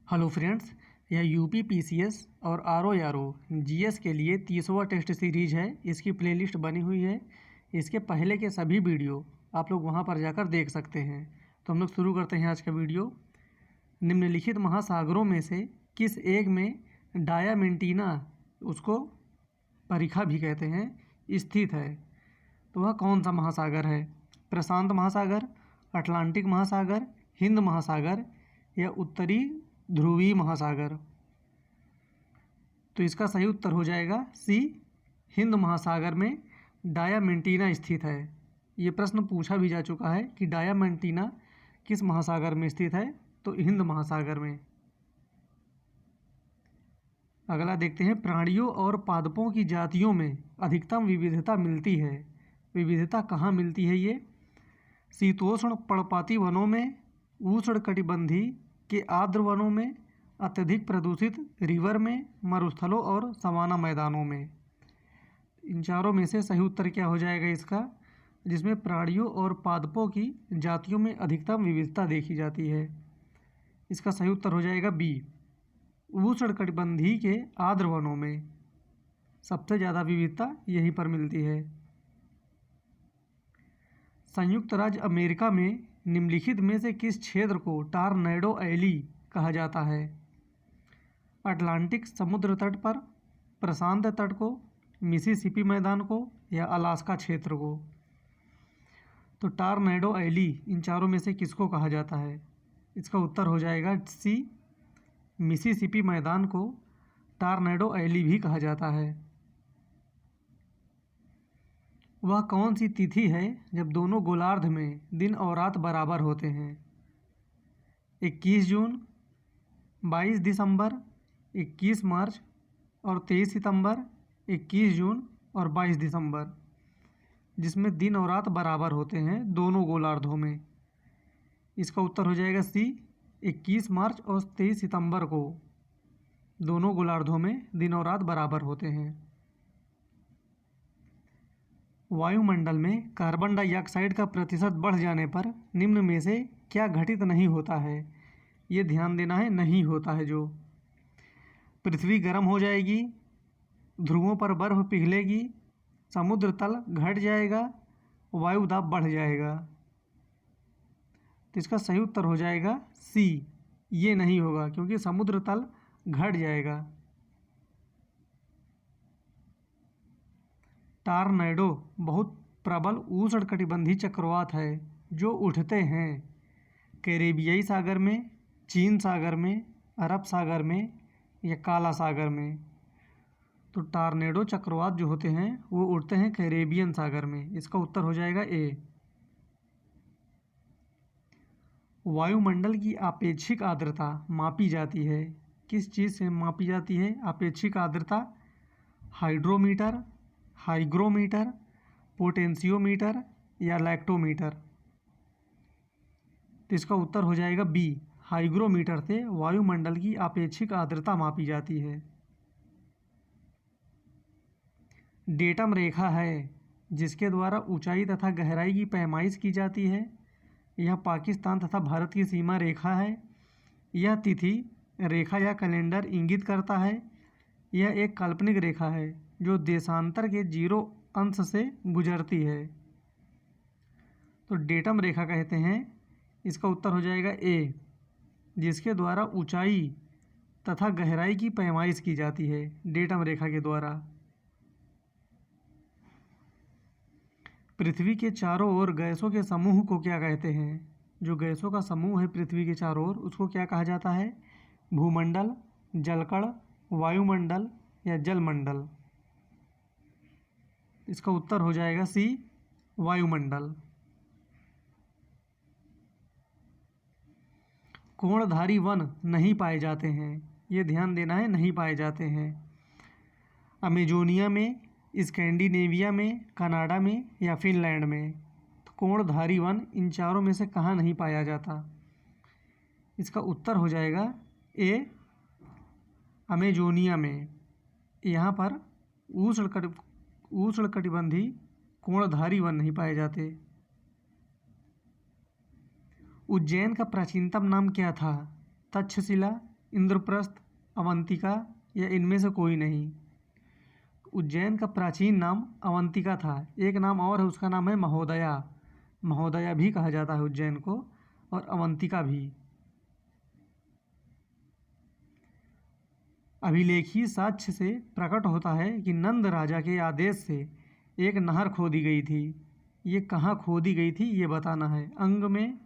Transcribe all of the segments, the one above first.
Hello friends, यह UP PCS और RO GS के लिए 30वां टेस्ट सीरीज है। इसकी प्लेलिस्ट बनी हुई है। इसके पहले के सभी वीडियो आप लोग वहां पर जाकर देख सकते हैं। तो हम लोग शुरू करते हैं आज का वीडियो। निम्नलिखित महासागरों में से किस एक में डायामेंटीना, उसको परिखा भी कहते हैं, स्थित है? तो वह कौन सा महासागर है? प्रशांत महासागर, अटलांटिक महासागर, हिंद महासागर या उत्तरी ध्रुवीय महासागर? तो इसका सही उत्तर हो जाएगा सी, हिंद महासागर में डायामेंटीना स्थित है। ये प्रश्न पूछा भी जा चुका है कि डायामेंटीना किस महासागर में स्थित है, तो हिंद महासागर में। अगला देखते हैं, प्राणियों और पादपों की जातियों में अधिकतम विविधता मिलती है। विविधता कहाँ मिलती है ये? शीतोष्ण पर्णपाती वनों में, उष्णकटिबंधी के आर्द्र वनों में, अत्यधिक प्रदूषित रिवर में, मरुस्थलों और सवाना मैदानों में। इन चारों में से सही उत्तर क्या हो जाएगा इसका, जिसमें प्राणियों और पादपों की जातियों में अधिकतम विविधता देखी जाती है? इसका सही उत्तर हो जाएगा बी, उष्णकटिबंधी के आर्द्र वनों में सबसे ज़्यादा विविधता यहीं पर मिलती है। संयुक्त राज्य अमेरिका में निम्नलिखित में से किस क्षेत्र को टॉर्नेडो एली कहा जाता है? अटलांटिक समुद्र तट पर, प्रशांत तट को, मिसिसिपी मैदान को या अलास्का क्षेत्र को? तो टॉर्नेडो एली इन चारों में से किसको कहा जाता है? इसका उत्तर हो जाएगा सी, मिसिसिपी मैदान को टॉर्नेडो एली भी कहा जाता है। वह कौन सी तिथि है जब दोनों गोलार्ध में दिन और रात बराबर होते हैं? 21 जून, 22 दिसंबर, 21 मार्च और 23 सितंबर, 21 जून और 22 दिसंबर, जिसमें दिन और रात बराबर होते हैं दोनों गोलार्धों में। इसका उत्तर हो जाएगा सी, 21 मार्च और 23 सितंबर को दोनों गोलार्धों में दिन और रात बराबर होते हैं। वायुमंडल में कार्बन डाइऑक्साइड का प्रतिशत बढ़ जाने पर निम्न में से क्या घटित नहीं होता है? ये ध्यान देना है, नहीं होता है जो। पृथ्वी गर्म हो जाएगी, ध्रुवों पर बर्फ पिघलेगी, समुद्र तल घट जाएगा, वायु दाब बढ़ जाएगा। तो इसका सही उत्तर हो जाएगा सी, ये नहीं होगा, क्योंकि समुद्र तल घट जाएगा। टॉर्नेडो बहुत प्रबल उष्णकटिबंधीय चक्रवात है जो उठते हैं कैरेबियाई सागर में, चीन सागर में, अरब सागर में या काला सागर में। तो टॉर्नेडो चक्रवात जो होते हैं वो उठते हैं कैरेबियन सागर में। इसका उत्तर हो जाएगा ए। वायुमंडल की आपेक्षिक आर्द्रता मापी जाती है, किस चीज़ से मापी जाती है आपेक्षिक आर्द्रता? हाइड्रोमीटर, हाइग्रोमीटर, पोटेंशियोमीटर या लैक्टोमीटर? तो इसका उत्तर हो जाएगा बी, हाइग्रोमीटर से वायुमंडल की आपेक्षिक आर्द्रता मापी जाती है। डेटम रेखा है जिसके द्वारा ऊंचाई तथा गहराई की पैमाइश की जाती है। यह पाकिस्तान तथा भारत की सीमा रेखा है। यह तिथि रेखा या कैलेंडर इंगित करता है। यह एक काल्पनिक रेखा है जो देशांतर के 0 अंश से गुजरती है। तो डेटम रेखा कहते हैं। इसका उत्तर हो जाएगा ए, जिसके द्वारा ऊंचाई तथा गहराई की पैमाइश की जाती है डेटम रेखा के द्वारा। पृथ्वी के चारों ओर गैसों के समूह को क्या कहते हैं? जो गैसों का समूह है पृथ्वी के चारों ओर, उसको क्या कहा जाता है? भूमंडल, जलकण, वायुमंडल या जलमंडल? इसका उत्तर हो जाएगा सी, वायुमंडल। कोणधारी वन नहीं पाए जाते हैं, ये ध्यान देना है, नहीं पाए जाते हैं। अमेजोनिया में, स्कैंडिनेविया में, कनाडा में या फिनलैंड में? तो कोणधारी वन इन चारों में से कहाँ नहीं पाया जाता? इसका उत्तर हो जाएगा ए, अमेजोनिया में। यहाँ पर उष्णकटिबंधीय कोणधारी वन नहीं पाए जाते। उज्जैन का प्राचीनतम नाम क्या था? तक्षशिला, इंद्रप्रस्थ, अवंतिका या इनमें से कोई नहीं। उज्जैन का प्राचीन नाम अवंतिका था। एक नाम और है, उसका नाम है महोदया। महोदया भी कहा जाता है उज्जैन को, और अवंतिका भी। अभिलेखीय साक्ष्य से प्रकट होता है कि नंद राजा के आदेश से एक नहर खोदी गई थी। ये कहाँ खोदी गई थी ये बताना है। अंग में,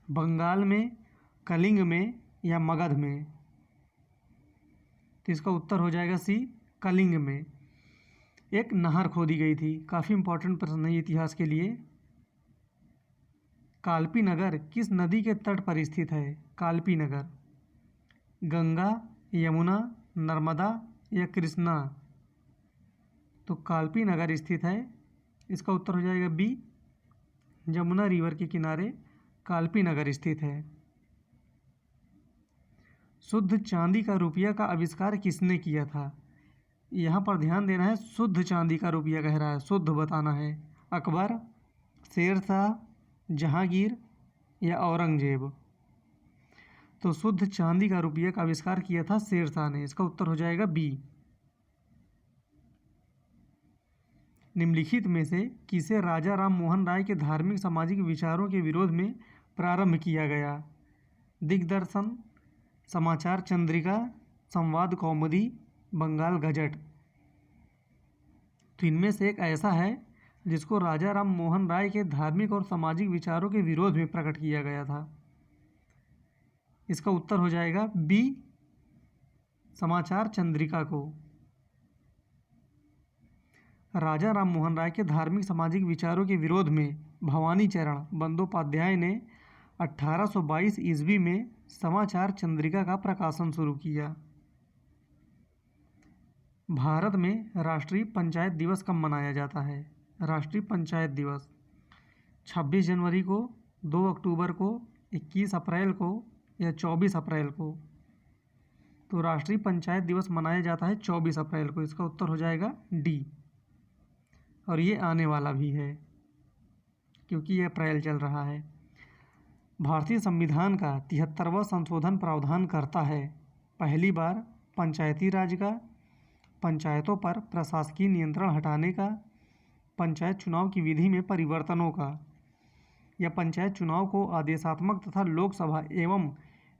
बंगाल में, कलिंग में या मगध में। तो इसका उत्तर हो जाएगा सी, कलिंग में एक नहर खोदी गई थी। काफ़ी इंपॉर्टेंट प्रश्न है इतिहास के लिए। कालपी नगर किस नदी के तट पर स्थित है? कालपी नगर गंगा, यमुना, नर्मदा या कृष्णा। तो कालपी नगर स्थित है, इसका उत्तर हो जाएगा बी, यमुना रिवर के किनारे कालपी नगर स्थित है। शुद्ध चांदी का रुपया का आविष्कार किसने किया था? यहाँ पर ध्यान देना है, शुद्ध चांदी का रुपया कह रहा है, शुद्ध बताना है। अकबर, शेरशाह, जहांगीर या औरंगजेब। तो शुद्ध चांदी का रुपया का आविष्कार किया था शेरशाह ने। इसका उत्तर हो जाएगा बी। निम्नलिखित में से किसे राजा राम मोहन राय के धार्मिक सामाजिक विचारों के विरोध में प्रारंभ किया गया? दिग्दर्शन, समाचार चंद्रिका, संवाद कौमुदी, बंगाल गजट। तो इनमें से एक ऐसा है जिसको राजा राम मोहन राय के धार्मिक और सामाजिक विचारों के विरोध में प्रकट किया गया था। इसका उत्तर हो जाएगा बी, समाचार चंद्रिका को। राजा राम मोहन राय के धार्मिक सामाजिक विचारों के विरोध में भवानी चरण बंदोपाध्याय ने 1822 ईस्वी में समाचार चंद्रिका का प्रकाशन शुरू किया। भारत में राष्ट्रीय पंचायत दिवस कब मनाया जाता है? राष्ट्रीय पंचायत दिवस 26 जनवरी को, 2 अक्टूबर को, 21 अप्रैल को या 24 अप्रैल को। तो राष्ट्रीय पंचायत दिवस मनाया जाता है 24 अप्रैल को। इसका उत्तर हो जाएगा डी। और ये आने वाला भी है क्योंकि ये अप्रैल चल रहा है। भारतीय संविधान का 73वां संशोधन प्रावधान करता है पहली बार पंचायती राज का, पंचायतों पर प्रशासकीय नियंत्रण हटाने का, पंचायत चुनाव की विधि में परिवर्तनों का, या पंचायत चुनाव को आदेशात्मक तथा लोकसभा एवं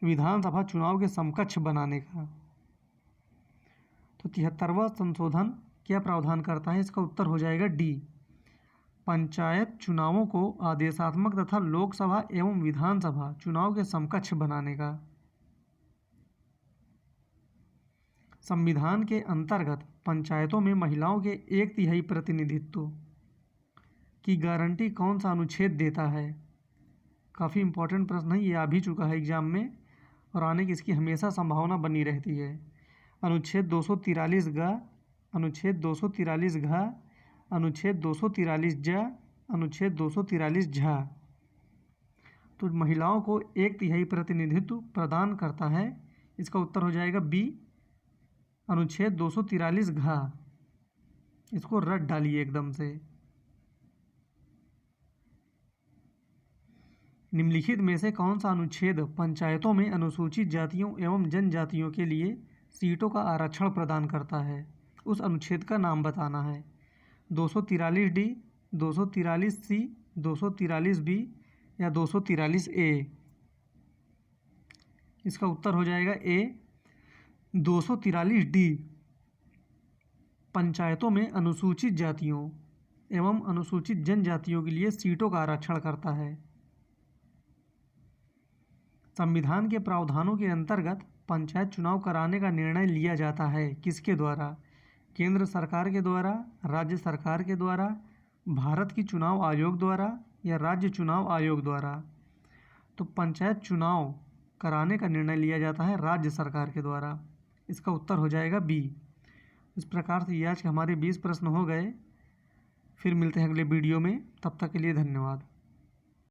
विधानसभा चुनाव के समकक्ष बनाने का। तो 73वां संशोधन क्या प्रावधान करता है? इसका उत्तर हो जाएगा डी, पंचायत चुनावों को आदेशात्मक तथा लोकसभा एवं विधानसभा चुनाव के समकक्ष बनाने का। संविधान के अंतर्गत पंचायतों में महिलाओं के 1/3 प्रतिनिधित्व की गारंटी कौन सा अनुच्छेद देता है? काफ़ी इंपॉर्टेंट प्रश्न है, ये आ भी चुका है एग्जाम में और आने की इसकी हमेशा संभावना बनी रहती है। अनुच्छेद 243 ग, अनुच्छेद 243 घ, अनुच्छेद 243 ज, अनुच्छेद 243 झ। तो महिलाओं को 1/3 प्रतिनिधित्व प्रदान करता है। इसका उत्तर हो जाएगा बी, अनुच्छेद 243 घ। इसको रट डालिए एकदम से। निम्नलिखित में से कौन सा अनुच्छेद पंचायतों में अनुसूचित जातियों एवं जनजातियों के लिए सीटों का आरक्षण प्रदान करता है? उस अनुच्छेद का नाम बताना है। 243 डी, 243 सी, 243 बी या 243 ए। इसका उत्तर हो जाएगा ए, 243 डी। पंचायतों में अनुसूचित जातियों एवं अनुसूचित जनजातियों के लिए सीटों का आरक्षण करता है। संविधान के प्रावधानों के अंतर्गत पंचायत चुनाव कराने का निर्णय लिया जाता है किसके द्वारा? केंद्र सरकार के द्वारा, राज्य सरकार के द्वारा, भारत की चुनाव आयोग द्वारा या राज्य चुनाव आयोग द्वारा। तो पंचायत चुनाव कराने का निर्णय लिया जाता है राज्य सरकार के द्वारा। इसका उत्तर हो जाएगा बी। इस प्रकार से ये आज के हमारे 20 प्रश्न हो गए। फिर मिलते हैं अगले वीडियो में, तब तक के लिए धन्यवाद।